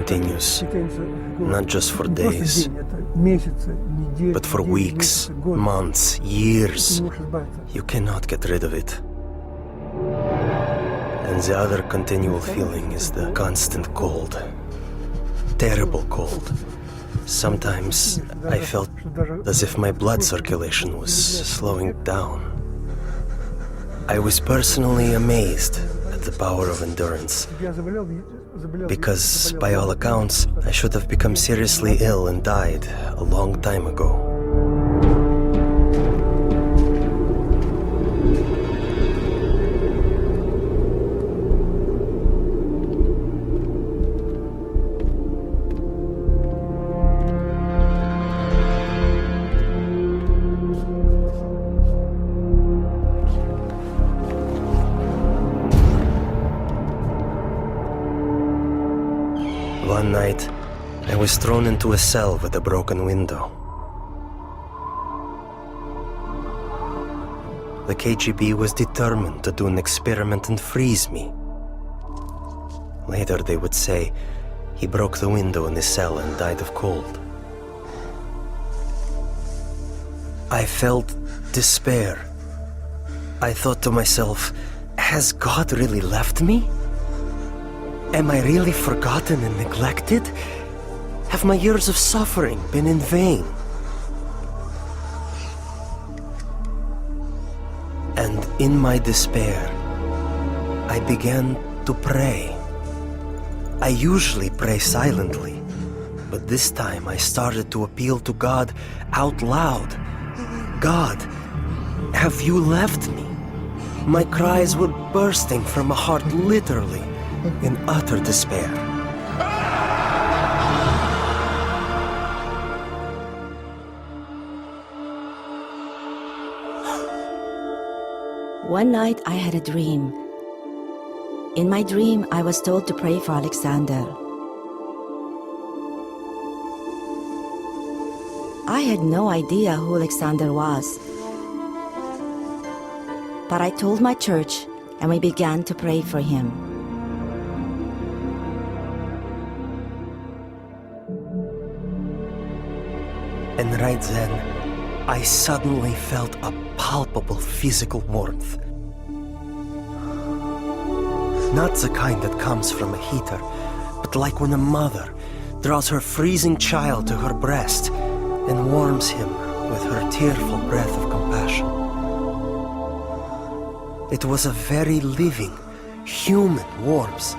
continues, not just for days, but for weeks, months, years. You cannot get rid of it. And the other continual feeling is the constant cold. Terrible cold. Sometimes I felt as if my blood circulation was slowing down. I was personally amazed at the power of endurance, because by all accounts, I should have become seriously ill and died a long time ago. One night, I was thrown into a cell with a broken window. The KGB was determined to do an experiment and freeze me. Later they would say he broke the window in his cell and died of cold. I felt despair. I thought to myself, has God really left me? Am I really forgotten and neglected? Have my years of suffering been in vain? And in my despair, I began to pray. I usually pray silently, but this time I started to appeal to God out loud. God, have you left me? My cries were bursting from a heart literally in utter despair. One night I had a dream. In my dream, I was told to pray for Alexender. I had no idea who Alexender was. But I told my church, and we began to pray for him. And right then, I suddenly felt a palpable physical warmth. Not the kind that comes from a heater, but like when a mother draws her freezing child to her breast and warms him with her tearful breath of compassion. It was a very living, human warmth.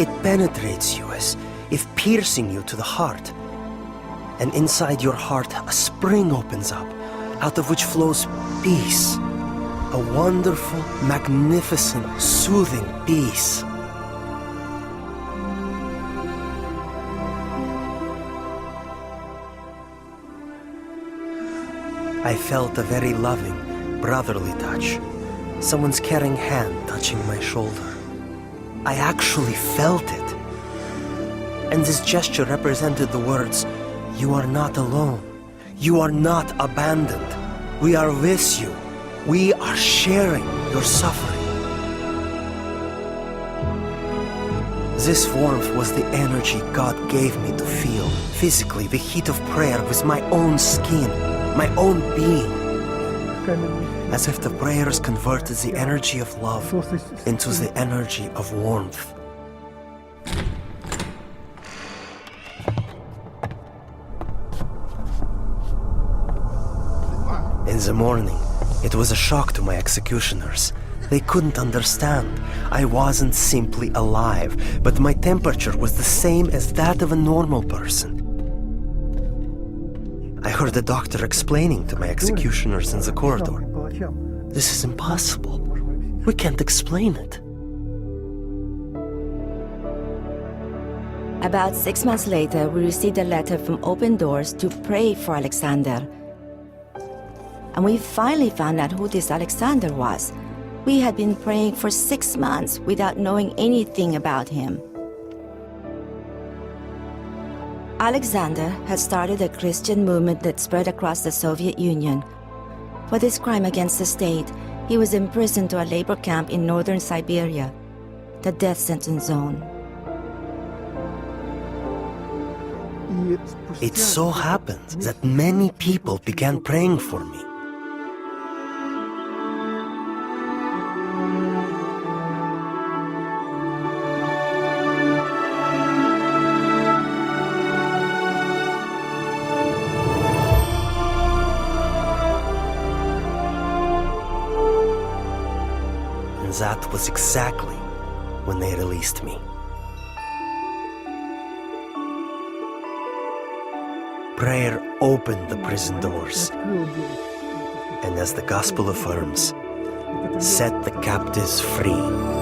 It penetrates you as if piercing you to the heart. And inside your heart, a spring opens up, out of which flows peace. A wonderful, magnificent, soothing peace. I felt a very loving, brotherly touch. Someone's caring hand touching my shoulder. I actually felt it. And this gesture represented the words, "You are not alone. You are not abandoned. We are with you. We are sharing your suffering." This warmth was the energy God gave me to feel physically the heat of prayer with my own skin, my own being. As if the prayers converted the energy of love into the energy of warmth. In the morning, it was a shock to my executioners. They couldn't understand. I wasn't simply alive, but my temperature was the same as that of a normal person. I heard the doctor explaining to my executioners in the corridor, "This is impossible. We can't explain it." About 6 months later, we received a letter from Open Doors to pray for Alexender. And we finally found out who this Alexender was. We had been praying for 6 months without knowing anything about him. Alexender had started a Christian movement that spread across the Soviet Union. For this crime against the state, he was imprisoned to a labor camp in northern Siberia. the death sentence zone. It so happened that many people began praying for me. And that was exactly when they released me. Prayer opened the prison doors, and as the gospel affirms, set the captives free.